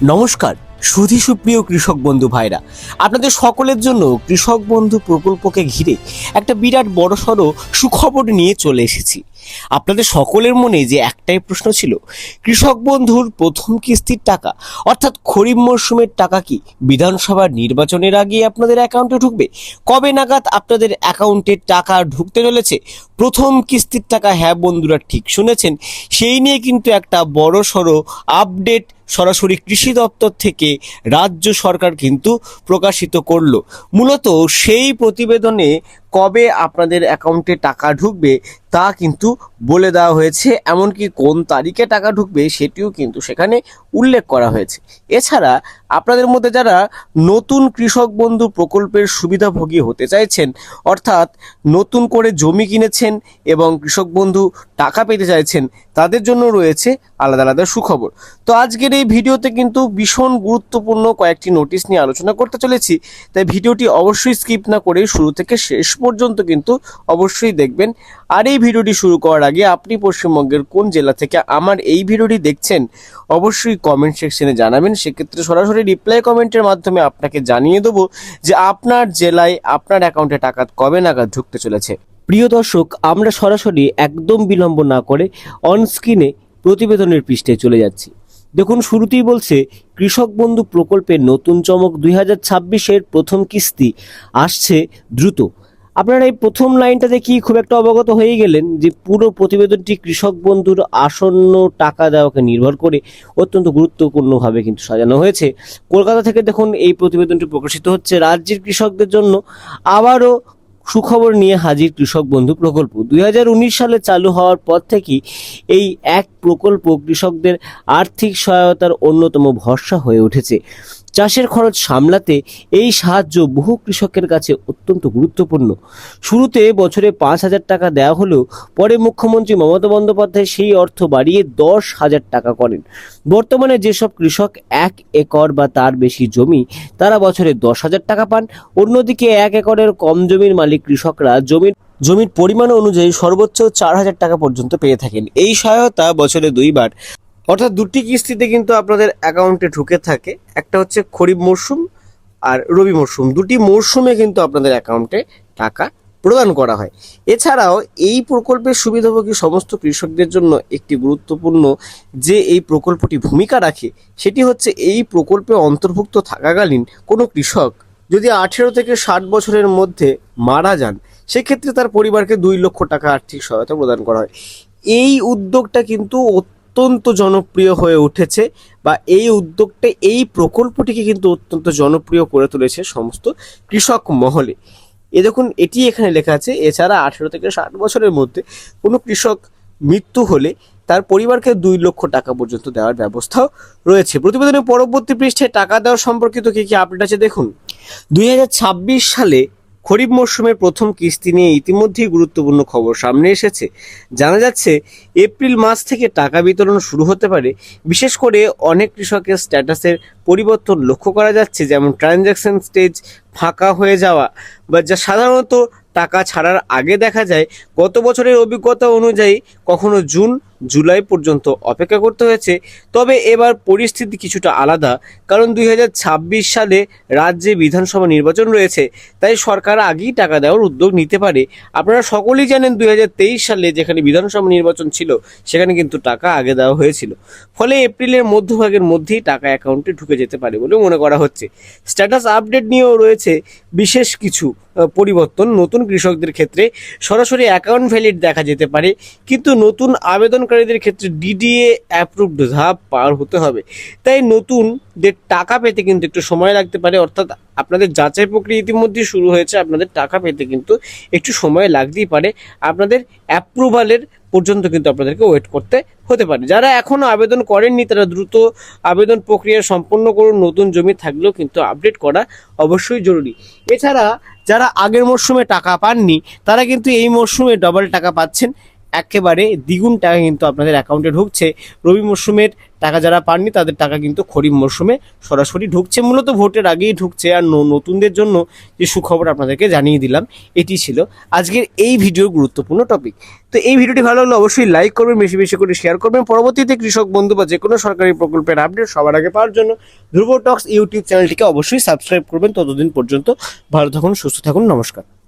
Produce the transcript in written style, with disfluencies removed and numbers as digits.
নমস্কার সুধী সুপ্রিয় কৃষক বন্ধু ভাইরা, আপনাদের সকলের জন্য কৃষক বন্ধু প্রকল্পকে ঘিরে একটা বিরাট বড়সড় সুখবর নিয়ে চলে এসেছি। আপনাদের সকলের মনে যে একটাই প্রশ্ন ছিল, কৃষক বন্ধুর প্রথম কিস্তির টাকা অর্থাৎ খরিফ মরশুমের টাকা কি বিধানসভার নির্বাচনের আগে আপনাদের অ্যাকাউন্টে ঢুকবে? কবে নাগাদ আপনাদের অ্যাকাউন্টে টাকা ঢুকতে চলেছে প্রথম কিস্তির টাকা? হ্যাঁ বন্ধুরা, ঠিক শুনেছেন, সেই নিয়ে কিন্তু একটা বড়সড় আপডেট সরাসরি কৃষি দপ্তর থেকে রাজ্য সরকার কিন্তু প্রকাশিত করলো। মূলত সেই প্রতিবেদনে কবে আপনাদের অ্যাকাউন্টে টাকা ঢুকবে তা কিন্তু বলে দেওয়া হয়েছে, এমনকি কোন তারিখে টাকা ঢুকবে সেটিও কিন্তু সেখানে উল্লেখ করা হয়েছে। এছাড়া আপনাদের মধ্যে যারা নতুন কৃষক বন্ধু প্রকল্পের সুবিধাভোগী হতে চাইছেন, অর্থাৎ নতুন করে জমি কিনেছেন এবং কৃষক বন্ধু টাকা পেতে চাইছেন, তাদের জন্য রয়েছে আলাদা আলাদা সুখবর। তো আজকের এই ভিডিওতে কিন্তু ভীষণ গুরুত্বপূর্ণ কয়েকটি নোটিশ নিয়ে আলোচনা করতে চলেছি, তাই ভিডিওটি অবশ্যই স্কিপ না করে শুরু থেকে শেষ পর্যন্ত কিন্তু অবশ্যই দেখবেন। আর এই ভিডিওটি শুরু করার আগে আপনি পশ্চিমবঙ্গের কোন জেলা থেকে আমার এই ভিডিওটি দেখছেন অবশ্যই কমেন্ট সেকশনে জানাবেন। সেক্ষেত্রে সরাসরি রিপ্লাই কমেন্টের মাধ্যমে আপনাকে জানিয়ে দেবো যে আপনার জেলায় আপনার অ্যাকাউন্টে টাকা কবে নাগাদ ঢুকতে চলেছে। প্রিয় দর্শক, আমরা সরাসরি একদম বিলম্ব না করে অনস্ক্রিনে প্রতিবেদনের পৃষ্ঠে চলে যাচ্ছি। দেখুন, শুরুতেই বলছে কৃষক বন্ধু প্রকল্পের নতুন চমক, 2026-এর প্রথম কিস্তি আসছে দ্রুত। আপনারা এই প্রথম লাইনটা দেখি খুব একটা অবগত হয়ে গেলেন যে পুরো প্রতিবেদনটি কৃষক বন্ধুর আসন্ন টাকা দেওয়াকে নির্ভর করে অত্যন্ত গুরুত্বপূর্ণভাবে কিন্তু সাজানো হয়েছে। কলকাতা থেকে দেখুন এই প্রতিবেদনটি প্রকাশিত হচ্ছে। রাজ্যের কৃষকদের জন্য আবারও সুখবর নিয়ে হাজির কৃষক বন্ধু প্রকল্প। 2019 সালে চালু হওয়ার পর থেকেই এই এক প্রকল্প কৃষকদের আর্থিক সহায়তার অন্যতম ভরসা হয়ে উঠেছে। চাষের খরচ সামলাতে এই সাহায্য বহু কৃষকের কাছে অত্যন্ত গুরুত্বপূর্ণ। শুরুতে বছরে 5,000 টাকা দেওয়া হলেও পরে মুখ্যমন্ত্রী মমতা বন্দ্যোপাধ্যায় সেই অর্থ বাড়িয়ে 10,000 টাকা করেন। বর্তমানে যেসব কৃষক 1 একর বা তার বেশি জমি, তারা বছরে 10,000 টাকা পান। অন্যদিকে 1 একরের কম জমির মালিক কৃষকরা জমির পরিমাণ অনুযায়ী সর্বোচ্চ 4,000 টাকা পর্যন্ত পেয়ে থাকেন। এই সহায়তা বছরে 2 বার অর্থাৎ 2টি কিস্তিতে কিন্তু আপনাদের অ্যাকাউন্টে ঢুকে থাকে। একটা হচ্ছে খরিফ মরশুম আর রবি মরশুম, 2টি মরশুমে কিন্তু আপনাদের অ্যাকাউন্টে টাকা প্রদান করা হয়। এছাড়াও এই প্রকল্পের সুবিধাভোগী সমস্ত কৃষকদের জন্য একটি গুরুত্বপূর্ণ যে এই প্রকল্পটি ভূমিকা রাখে, সেটি হচ্ছে এই প্রকল্পে অন্তর্ভুক্ত থাকাকালীন কোনো কৃষক যদি 18 থেকে 60 বছরের মধ্যে মারা যান, সেক্ষেত্রে তার পরিবারকে 2 লক্ষ টাকা আর্থিক সহায়তা প্রদান করা হয়। এই উদ্যোগটা কিন্তু অত্যন্ত জনপ্রিয় হয়ে উঠেছে, বা এই উদ্যোগটা, এই প্রকল্পটিকে কিন্তু অত্যন্ত জনপ্রিয় করে তুলেছে সমস্ত কৃষক মহলে। দেখুন, এটি এখানে লেখা আছে, এছাড়া 18 থেকে 60 বছরের মধ্যে কোনো কৃষক মৃত্যু হলে তার পরিবারকে 2 লক্ষ টাকা পর্যন্ত দেওয়ার ব্যবস্থাও রয়েছে। প্রতিবেদনের পরবর্তী পৃষ্ঠে টাকা দেওয়া সম্পর্কিত কি কি আপডেট আছে দেখুন। 2026 সালে খরিফ মরশুমের প্রথম কিস্তি নিয়ে ইতিমধ্যেই গুরুত্বপূর্ণ খবর সামনে এসেছে। জানা যাচ্ছে এপ্রিল মাস থেকে টাকা বিতরণ শুরু হতে পারে। বিশেষ করে অনেক কৃষকের স্ট্যাটাসের পরিবর্তন লক্ষ্য করা যাচ্ছে, যেমন ট্রানজ্যাকশন স্টেজ ফাঁকা হয়ে যাওয়া, বা যা সাধারণত টাকা ছাড়ার আগে দেখা যায়। গত বছরের অভিজ্ঞতা অনুযায়ী কখনো জুন জুলাই পর্যন্ত অপেক্ষা করতে হয়েছে। তবে এবার পরিস্থিতি কিছুটা আলাদা, কারণ 2026 সালে রাজ্যে বিধানসভা নির্বাচন রয়েছে, তাই সরকার আগেই টাকা দেওয়ার উদ্যোগ নিতে পারে। আপনারা সকলেই জানেন 2023 সালে যেখানে বিধানসভা নির্বাচন ছিল, সেখানে কিন্তু টাকা আগে দেওয়া হয়েছিল। ফলে এপ্রিলের মধ্যভাগের মধ্যেই টাকা অ্যাকাউন্টে ঢুকে যেতে পারে বলে মনে করা হচ্ছে। স্ট্যাটাস আপডেট নিয়েও রয়েছে বিশেষ কিছু পরিবর্তন। নতুন কৃষকদের ক্ষেত্রে সরাসরি অ্যাকাউন্ট ভ্যালিড দেখা যেতে পারে, কিন্তু নতুন আবেদনকারীদের ক্ষেত্রে ডিডিএ অ্যাপ্রুভড ধাপ পার হতে হবে। তাই নতুনদের টাকা পেতে কিন্তু একটু সময় লাগতে পারে, অর্থাৎ আপনাদের যাচাই প্রক্রিয়া ইতিমধ্যেই শুরু হয়েছে। আপনাদের টাকা পেতে কিন্তু একটু সময় লাগতেই পারে, আপনাদের অ্যাপ্রুভালের পর্যন্ত কিন্তু আপনাদেরকে ওয়েট করতে হতে পারে। যারা এখনও আবেদন করেননি তারা দ্রুত আবেদন প্রক্রিয়া সম্পন্ন করুন। নতুন জমি থাকলেও কিন্তু আপডেট করা অবশ্যই জরুরি। এছাড়া যারা আগের মরশুমে টাকা পাননি, তারা কিন্তু এই মরশুমে ডবল টাকা পাচ্ছেন। একেবারে দ্বিগুণ টাকা কিন্তু আপনাদের অ্যাকাউন্টে ঢুকছে। রবি মরশুমের টাকা যারা পাননি তাদের টাকা কিন্তু খরিফ মরশুমে সরাসরি ঢুকছে, মূলত ভোটের আগেই ঢুকছে। আর নতুনদের জন্য যে সুখবর আপনাদেরকে জানিয়ে দিলাম, এটি ছিল আজকের এই ভিডিওর গুরুত্বপূর্ণ টপিক। তো এই ভিডিওটি ভালো লাগলে অবশ্যই লাইক করবেন, বেশি বেশি করে শেয়ার করবেন। পরবর্তীতে কৃষক বন্ধু বা যে কোনো সরকারি প্রকল্পের আপডেট সবার আগে পাওয়ার জন্য ধ্রুব টক্স ইউটিউব চ্যানেলটিকে অবশ্যই সাবস্ক্রাইব করবেন। ততদিন পর্যন্ত ভালো থাকুন, সুস্থ থাকুন, নমস্কার।